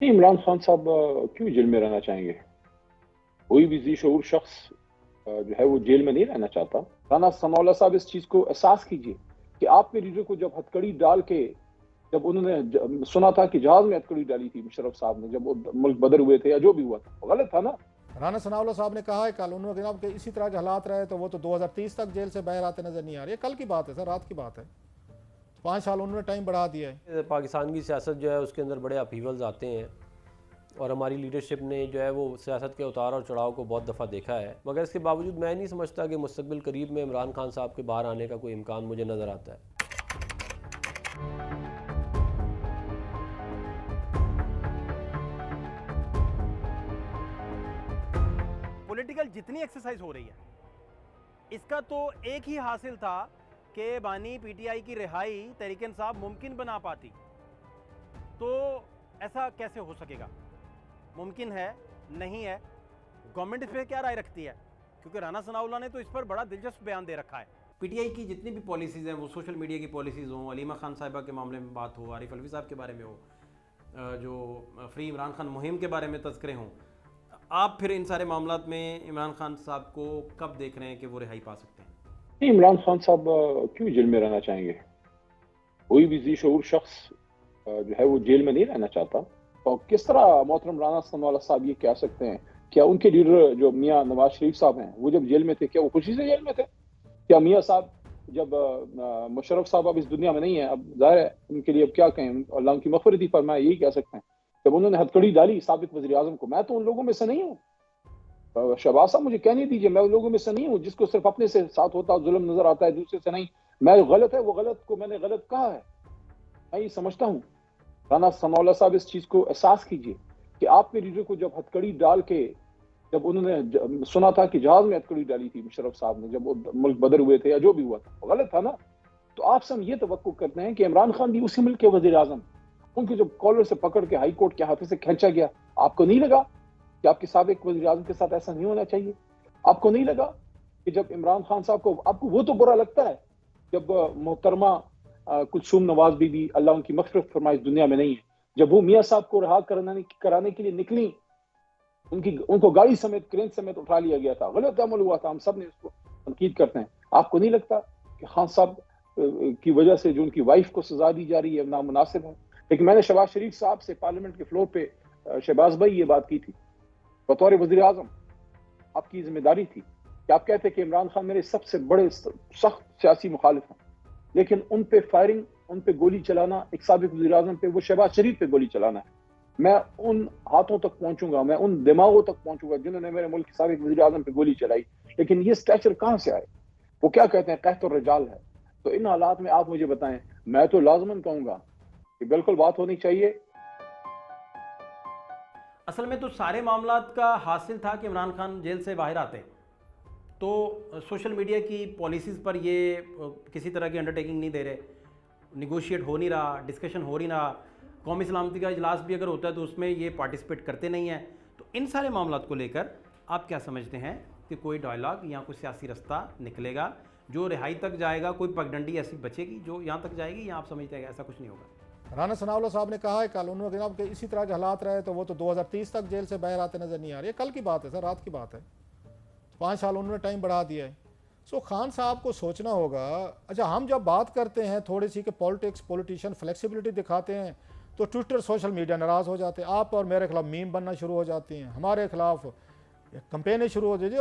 नहीं, इमरान खान साहब क्यों जेल में रहना चाहेंगे? कोई भी जी शऊर शख्स जो है वो जेल में नहीं रहना चाहता। राना सनाउल्लाह साहब, इस चीज को एहसास कीजिए कि आपके लीडर को जब हथकड़ी डाल के, जब उन्होंने सुना था कि जहाज में हथकड़ी डाली थी मुशर्रफ साहब ने, जब वो मुल्क बदर हुए थे या जो भी हुआ था, वो गलत था ना। राना सनाउल्लाह साहब ने कहा है कल, उन्होंने कहा कि इसी तरह के हालात रहे तो वो तो 2030 तक जेल से बाहर आते नजर नहीं आ रहे। कल की बात है सर, रात की बात है। 5 साल उन्होंने टाइम बढ़ा दिया है। पाकिस्तान की सियासत जो है उसके अंदर बड़े अपहीवल्स आते हैं और हमारी लीडरशिप ने जो है वो सियासत के उतार और चढ़ाव को बहुत दफ़ा देखा है, मगर इसके बावजूद मैं नहीं समझता कि मुस्तकबिल करीब में इमरान खान साहब के बाहर आने का कोई इम्कान मुझे नज़र आता है। पॉलिटिकल जितनी एक्सरसाइज हो रही है, इसका तो एक ही हासिल था कि बानी पीटीआई की रिहाई तहरीक इंसाफ मुमकिन बना पाती। तो ऐसा कैसे हो सकेगा? मुमकिन है, नहीं है? गवर्नमेंट इस पर क्या राय रखती है? क्योंकि राना सनाउल्लाह ने तो इस पर बड़ा दिलचस्प बयान दे रखा है। पीटीआई की जितनी भी पॉलिसीज़ हैं, वो सोशल मीडिया की पॉलिसीज़ हों, अलीमा खान साहिबा के मामले में बात हो, आरिफ अलवी साहब के बारे में हो, जो फ्री इमरान खान मुहिम के बारे में तज़किरे हों, आप फिर इन सारे मामलात में इमरान खान साहब को कब देख रहे हैं कि वो रिहाई पा सकते हैं? नहीं, इमरान खान साहब क्यों जेल में रहना चाहेंगे? कोई भी जी शऊर शख्स जो है वो जेल में नहीं रहना चाहता। और किस तरह मोहतरम राना सनाउल्लाह साहब ये कह सकते हैं? क्या उनके लीडर जो मियां नवाज शरीफ साहब हैं, वो जब जेल में थे, क्या वो खुशी से जेल में थे? क्या मियां साहब जब मुशर्रफ साहब अब इस दुनिया में नहीं है, अब जाहिर है उनके लिए अब क्या कहें, अल्लाह उनकी मग़फ़िरत ही फरमाए, यही कह सकते हैं। जब उन्होंने हथकड़ी डाली साबिक वज़ीर आज़म को, मैं तो उन लोगों में से नहीं हूँ। शहबाज साहब, मुझे कहने दीजिए, मैं उन लोगों में से नहीं हूँ जिसको सिर्फ अपने से साथ होता जुल्म नजर आता है, दूसरे से नहीं। मैं गलत है, वो गलत को मैंने गलत कहा है, मैं ये समझता हूँ। राना सनाउल्लाह साहब, इस चीज को एहसास कीजिए कि आपके लीडर को जब हथकड़ी डाल के, जब उन्होंने सुना था कि जहाज में हथकड़ी डाली थी मुशर्रफ साहब ने, जब वो मुल्क बदर हुए थे या जो भी हुआ था, वो गलत था ना। तो आपसे हम ये तवक्को करते हैं कि इमरान खान भी उसी मुल्क के वजीर आजम, उनको जब कॉलर से पकड़ के हाई कोर्ट के हाथों से खींचा गया, आपको नहीं लगा कि आपके साबिक वजीर आजम के साथ ऐसा नहीं होना चाहिए? आपको नहीं लगा कि जब इमरान खान साहब को, आपको वो तो बुरा लगता है जब मोहतरमा कुलसूम नवाज बीबी, अल्लाह उनकी मग़फ़िरत फरमाए, इस दुनिया में नहीं है, जब वो मियाँ साहब को रहा कराने के लिए निकली, उनको गाड़ी समेत, क्रेन समेत उठा लिया गया था, गलत अमल हुआ था, हम सब ने इसको तनकीद करते हैं। आपको नहीं लगता कि खान साहब की वजह से जो उनकी वाइफ को सजा दी जा रही है नामुनासिब है? लेकिन मैंने शहबाज शरीफ साहब से पार्लियामेंट के फ्लोर पे, शहबाज भाई, ये बात की थी बतौर वजीर आजम, आपकी जिम्मेदारी थी कि आप कहते कि इमरान खान मेरे सबसे बड़े सख्त सियासी मुखालिफ हैं, लेकिन उन पे फायरिंग, उन पे गोली चलाना, एक साबिक वज़ीर आज़म पे, वो शहबाज शरीफ पे गोली चलाना है। मैं उन हाथों तक पहुंचूंगा, मैं उन दिमागों तक पहुंचूंगा जिन्होंने मेरे मुल्क के साबिक वज़ीर आज़म पे गोली चलाई। लेकिन ये स्टैचर कहां से आए? वो क्या कहते हैं, कहत और रिजाल है। तो इन हालात में आप मुझे बताएं, मैं तो लाजमन कहूंगा कि बिल्कुल बात होनी चाहिए। असल में तो सारे मामलात का हासिल था कि इमरान खान जेल से बाहर आते। तो सोशल मीडिया की पॉलिसीज़ पर ये किसी तरह की अंडरटेकिंग नहीं दे रहे, निगोशिएट हो नहीं रहा, डिस्कशन हो नहीं रहा। कौमी सलामती का इजलास भी अगर होता है तो उसमें ये पार्टिसिपेट करते नहीं हैं। तो इन सारे मामलात को लेकर आप क्या समझते हैं कि कोई डायलॉग या कोई सियासी रास्ता निकलेगा जो रिहाई तक जाएगा? कोई पगडंडी ऐसी बचेगी जो यहाँ तक जाएगी, या आप समझते हैं ऐसा कुछ नहीं होगा? राना सनाउल्लाह साहब ने कहा है कल, उन्होंने कहा कि इसी तरह के हालात रहे तो वो तो 2030 तक जेल से बाहर आते नजर नहीं आ रहे। कल की बात है सर, रात की बात है। 5 साल उन्होंने टाइम बढ़ा दिया है। सो खान साहब को सोचना होगा। अच्छा, हम जब बात करते हैं थोड़ी सी कि पॉलिटिक्स, पॉलिटिशियन फ्लेक्सिबिलिटी दिखाते हैं, तो ट्विटर, सोशल मीडिया नाराज़ हो जाते हैं। आप और मेरे खिलाफ मीम बनना शुरू हो जाती हैं, हमारे खिलाफ कंपेनें शुरू हो जाती है।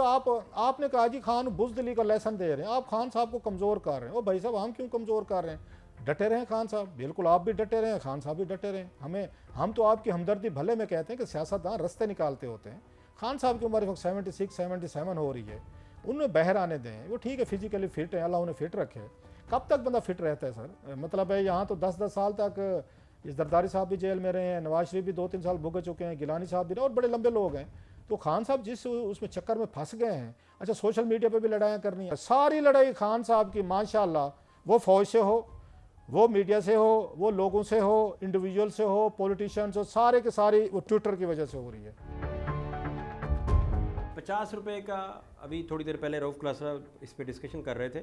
आपने कहा जी खान बुज़दिली का लेसन दे रहे हैं, आप खान साहब को कमज़ोर कर रहे हैं। ओ भाई साहब, हम क्यों कमज़ोर कर रहे हैं? डटे रहें खान साहब, बिल्कुल आप भी डटे रहें, खान साहब भी डटे रहें। हम तो आपकी हमदर्दी भले में कहते हैं कि सियासतदान रास्ते निकालते होते हैं। खान साहब की उम्र 76, 77 हो रही है, उन्हें बहर आने दें। वो ठीक है, फिजिकली फिट है, अल्लाह उन्हें फिट रखे। कब तक बंदा फिट रहता है सर? मतलब है यहाँ तो 10-10 साल तक इस जरदारी साहब भी जेल में रहे हैं, नवाज शरीफ भी 2-3 साल भुगत चुके हैं, गिलानी साहब भी रहे, और बड़े लंबे लोग हैं। तो खान साहब जिस उसमें चक्कर में फंस गए हैं। अच्छा, सोशल मीडिया पे भी लड़ाइयाँ करनी है, सारी लड़ाई खान साहब की माशाल्लाह, वो फौज से हो, वो मीडिया से हो, वो लोगों से हो, इंडिविजुअल से हो, पॉलिटिशियंस हो, सारे के सारी वो ट्विटर की वजह से हो रही है। 50 रुपये का, अभी थोड़ी देर पहले रऊफ़ क्लासा इस पर डिस्कशन कर रहे थे,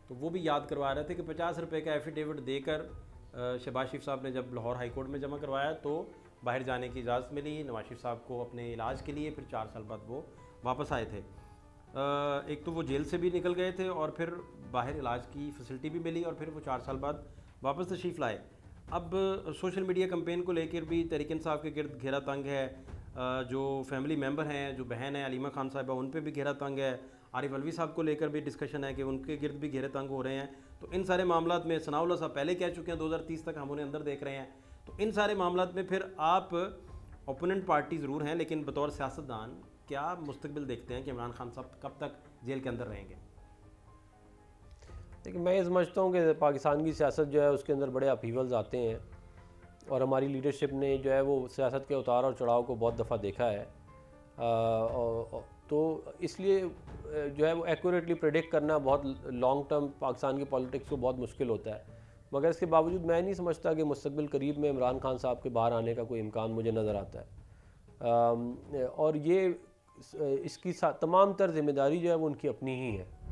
तो वो भी याद करवा रहे थे कि 50 रुपये का एफिडेविट देकर शहबाज शरीफ साहब ने जब लाहौर हाई कोर्ट में जमा करवाया, तो बाहर जाने की इजाज़त मिली नवाज शरीफ साहब को अपने इलाज के लिए, फिर 4 साल बाद वो वापस आए थे। एक तो वो जेल से भी निकल गए थे और फिर बाहर इलाज की फैसिलिटी भी मिली और फिर वो 4 साल बाद वापस तशरीफ़ लाए। अब सोशल मीडिया कैंपेन को लेकर भी तहरीक इंसाफ के गिर्द घेरा तंग है। जो फैमिली मेम्बर हैं, जो बहन है अलीमा खान साहिबा, उन पे भी घेरा तंग है। आरिफ अलवी साहब को लेकर भी डिस्कशन है कि उनके गिर्द भी घेरे तंग हो रहे हैं। तो इन सारे मामलात में सनाउल्लाह साहब पहले कह चुके हैं 2030 तक हम उन्हें अंदर देख रहे हैं। तो इन सारे मामलात में फिर आप ओपोनेंट पार्टी ज़रूर हैं, लेकिन बतौर सियासतदान क्या मुस्तकबिल देखते हैं कि इमरान खान साहब कब तक जेल के अंदर रहेंगे? देखिए, मैं ये समझता हूँ कि पाकिस्तान की सियासत जो है उसके अंदर बड़े अपहीवल्स आते हैं और हमारी लीडरशिप ने जो है वो सियासत के उतार और चढ़ाव को बहुत दफ़ा देखा है। तो इसलिए जो है वो एक्यूरेटली प्रेडिक्ट करना बहुत लॉन्ग टर्म पाकिस्तान की पॉलिटिक्स को बहुत मुश्किल होता है। मगर इसके बावजूद मैं नहीं समझता कि मुस्तकबिल करीब में इमरान खान साहब के बाहर आने का कोई इम्कान मुझे नज़र आता है। और ये इसकी तमाम तर जिम्मेदारी जो है वो उनकी अपनी ही है।